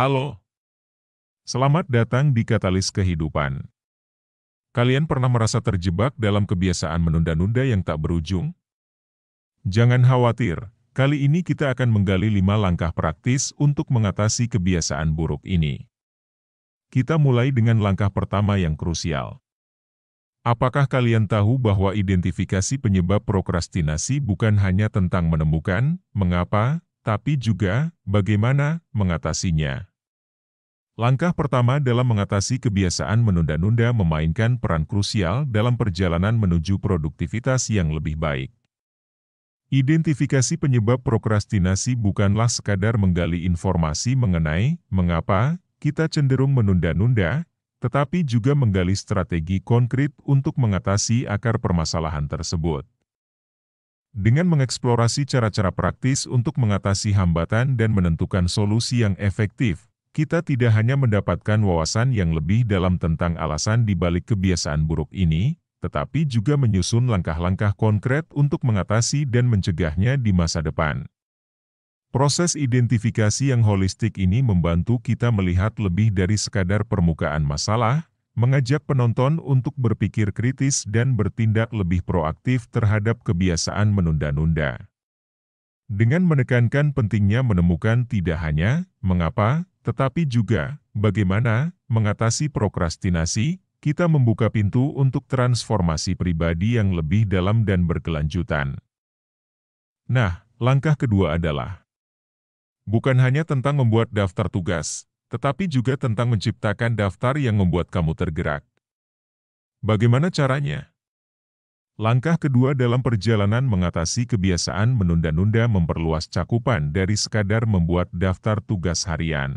Halo, selamat datang di Katalis Kehidupan. Kalian pernah merasa terjebak dalam kebiasaan menunda-nunda yang tak berujung? Jangan khawatir, kali ini kita akan menggali 5 langkah praktis untuk mengatasi kebiasaan buruk ini. Kita mulai dengan langkah pertama yang krusial. Apakah kalian tahu bahwa identifikasi penyebab prokrastinasi bukan hanya tentang menemukan mengapa, tapi juga bagaimana mengatasinya? Langkah pertama dalam mengatasi kebiasaan menunda-nunda memainkan peran krusial dalam perjalanan menuju produktivitas yang lebih baik. Identifikasi penyebab prokrastinasi bukanlah sekadar menggali informasi mengenai mengapa kita cenderung menunda-nunda, tetapi juga menggali strategi konkret untuk mengatasi akar permasalahan tersebut. Dengan mengeksplorasi cara-cara praktis untuk mengatasi hambatan dan menentukan solusi yang efektif, kita tidak hanya mendapatkan wawasan yang lebih dalam tentang alasan di balik kebiasaan buruk ini, tetapi juga menyusun langkah-langkah konkret untuk mengatasi dan mencegahnya di masa depan. Proses identifikasi yang holistik ini membantu kita melihat lebih dari sekadar permukaan masalah, mengajak penonton untuk berpikir kritis dan bertindak lebih proaktif terhadap kebiasaan menunda-nunda. Dengan menekankan pentingnya menemukan tidak hanya mengapa, tetapi juga bagaimana mengatasi prokrastinasi, kita membuka pintu untuk transformasi pribadi yang lebih dalam dan berkelanjutan. Nah, langkah kedua adalah bukan hanya tentang membuat daftar tugas, tetapi juga tentang menciptakan daftar yang membuat kamu tergerak. Bagaimana caranya? Langkah kedua dalam perjalanan mengatasi kebiasaan menunda-nunda memperluas cakupan dari sekadar membuat daftar tugas harian.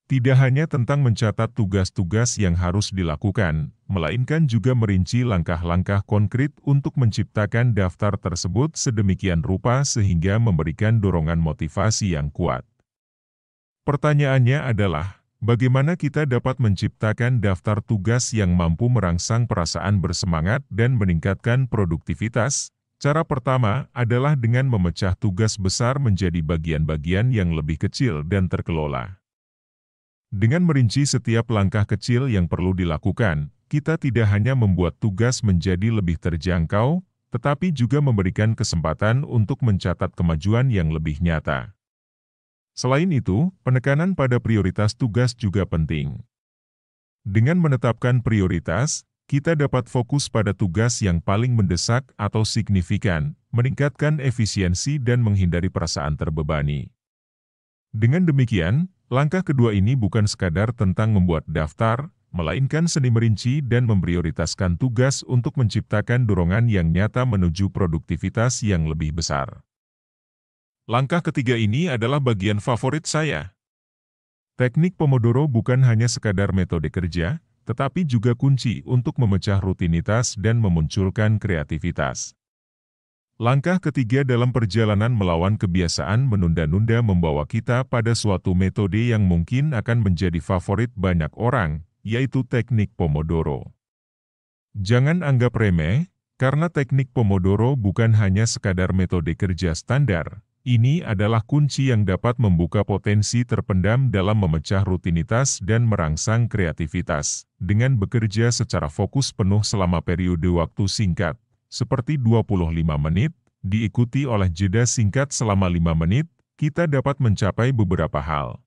Tidak hanya tentang mencatat tugas-tugas yang harus dilakukan, melainkan juga merinci langkah-langkah konkret untuk menciptakan daftar tersebut sedemikian rupa sehingga memberikan dorongan motivasi yang kuat. Pertanyaannya adalah, bagaimana kita dapat menciptakan daftar tugas yang mampu merangsang perasaan bersemangat dan meningkatkan produktivitas? Cara pertama adalah dengan memecah tugas besar menjadi bagian-bagian yang lebih kecil dan terkelola. Dengan merinci setiap langkah kecil yang perlu dilakukan, kita tidak hanya membuat tugas menjadi lebih terjangkau, tetapi juga memberikan kesempatan untuk mencatat kemajuan yang lebih nyata. Selain itu, penekanan pada prioritas tugas juga penting. Dengan menetapkan prioritas, kita dapat fokus pada tugas yang paling mendesak atau signifikan, meningkatkan efisiensi dan menghindari perasaan terbebani. Dengan demikian, langkah kedua ini bukan sekadar tentang membuat daftar, melainkan seni merinci dan memprioritaskan tugas untuk menciptakan dorongan yang nyata menuju produktivitas yang lebih besar. Langkah ketiga ini adalah bagian favorit saya. Teknik Pomodoro bukan hanya sekadar metode kerja, tetapi juga kunci untuk memecah rutinitas dan memunculkan kreativitas. Langkah ketiga dalam perjalanan melawan kebiasaan menunda-nunda membawa kita pada suatu metode yang mungkin akan menjadi favorit banyak orang, yaitu teknik Pomodoro. Jangan anggap remeh, karena teknik Pomodoro bukan hanya sekadar metode kerja standar. Ini adalah kunci yang dapat membuka potensi terpendam dalam memecah rutinitas dan merangsang kreativitas, dengan bekerja secara fokus penuh selama periode waktu singkat, seperti 25 menit, diikuti oleh jeda singkat selama 5 menit, kita dapat mencapai beberapa hal.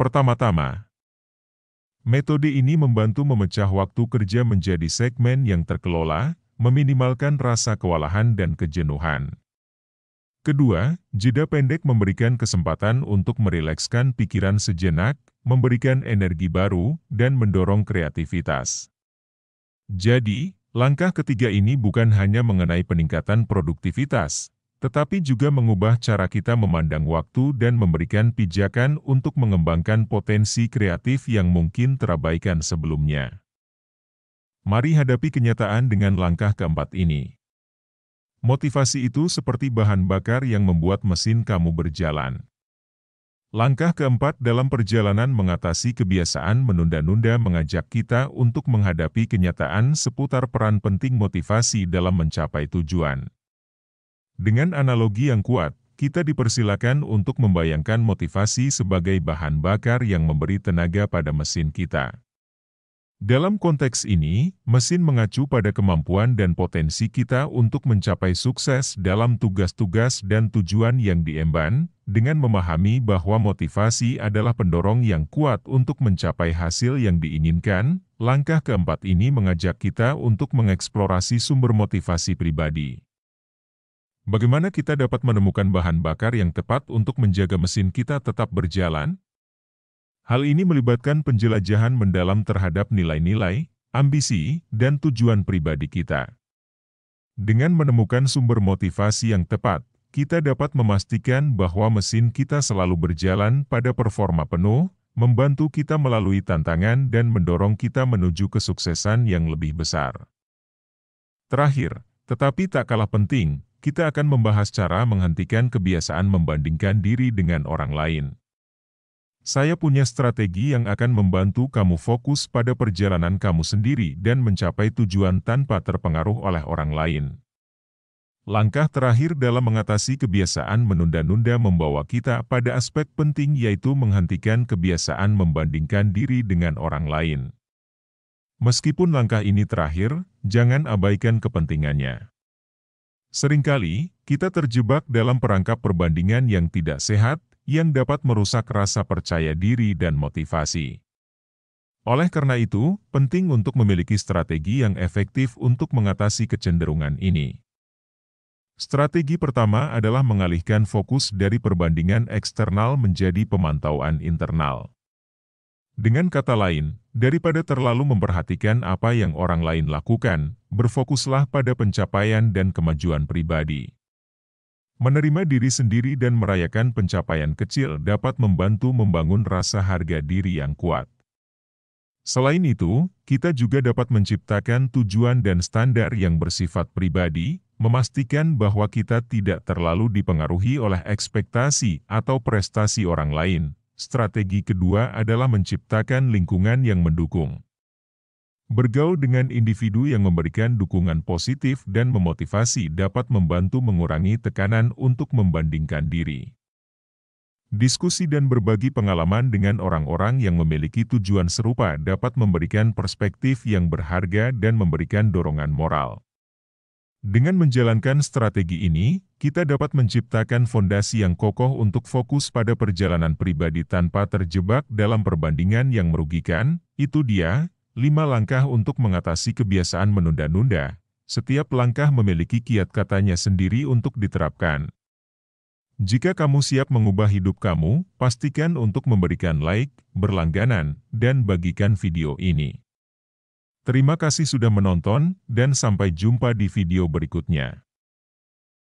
Pertama-tama, metode ini membantu memecah waktu kerja menjadi segmen yang terkelola, meminimalkan rasa kewalahan dan kejenuhan. Kedua, jeda pendek memberikan kesempatan untuk merilekskan pikiran sejenak, memberikan energi baru, dan mendorong kreativitas. Jadi, langkah ketiga ini bukan hanya mengenai peningkatan produktivitas, tetapi juga mengubah cara kita memandang waktu dan memberikan pijakan untuk mengembangkan potensi kreatif yang mungkin terabaikan sebelumnya. Mari hadapi kenyataan dengan langkah keempat ini. Motivasi itu seperti bahan bakar yang membuat mesin kamu berjalan. Langkah keempat dalam perjalanan mengatasi kebiasaan menunda-nunda mengajak kita untuk menghadapi kenyataan seputar peran penting motivasi dalam mencapai tujuan. Dengan analogi yang kuat, kita dipersilakan untuk membayangkan motivasi sebagai bahan bakar yang memberi tenaga pada mesin kita. Dalam konteks ini, mesin mengacu pada kemampuan dan potensi kita untuk mencapai sukses dalam tugas-tugas dan tujuan yang diemban, dengan memahami bahwa motivasi adalah pendorong yang kuat untuk mencapai hasil yang diinginkan. Langkah keempat ini mengajak kita untuk mengeksplorasi sumber motivasi pribadi. Bagaimana kita dapat menemukan bahan bakar yang tepat untuk menjaga mesin kita tetap berjalan? Hal ini melibatkan penjelajahan mendalam terhadap nilai-nilai, ambisi, dan tujuan pribadi kita. Dengan menemukan sumber motivasi yang tepat, kita dapat memastikan bahwa mesin kita selalu berjalan pada performa penuh, membantu kita melalui tantangan dan mendorong kita menuju kesuksesan yang lebih besar. Terakhir, tetapi tak kalah penting, kita akan membahas cara menghentikan kebiasaan membandingkan diri dengan orang lain. Saya punya strategi yang akan membantu kamu fokus pada perjalanan kamu sendiri dan mencapai tujuan tanpa terpengaruh oleh orang lain. Langkah terakhir dalam mengatasi kebiasaan menunda-nunda membawa kita pada aspek penting, yaitu menghentikan kebiasaan membandingkan diri dengan orang lain. Meskipun langkah ini terakhir, jangan abaikan kepentingannya. Seringkali, kita terjebak dalam perangkap perbandingan yang tidak sehat, yang dapat merusak rasa percaya diri dan motivasi. Oleh karena itu, penting untuk memiliki strategi yang efektif untuk mengatasi kecenderungan ini. Strategi pertama adalah mengalihkan fokus dari perbandingan eksternal menjadi pemantauan internal. Dengan kata lain, daripada terlalu memperhatikan apa yang orang lain lakukan, berfokuslah pada pencapaian dan kemajuan pribadi. Menerima diri sendiri dan merayakan pencapaian kecil dapat membantu membangun rasa harga diri yang kuat. Selain itu, kita juga dapat menciptakan tujuan dan standar yang bersifat pribadi, memastikan bahwa kita tidak terlalu dipengaruhi oleh ekspektasi atau prestasi orang lain. Strategi kedua adalah menciptakan lingkungan yang mendukung. Bergaul dengan individu yang memberikan dukungan positif dan memotivasi dapat membantu mengurangi tekanan untuk membandingkan diri. Diskusi dan berbagi pengalaman dengan orang-orang yang memiliki tujuan serupa dapat memberikan perspektif yang berharga dan memberikan dorongan moral. Dengan menjalankan strategi ini, kita dapat menciptakan fondasi yang kokoh untuk fokus pada perjalanan pribadi tanpa terjebak dalam perbandingan yang merugikan. Itu dia 5 langkah untuk mengatasi kebiasaan menunda-nunda. Setiap langkah memiliki kiat katanya sendiri untuk diterapkan. Jika kamu siap mengubah hidup kamu, pastikan untuk memberikan like, berlangganan, dan bagikan video ini. Terima kasih sudah menonton, dan sampai jumpa di video berikutnya.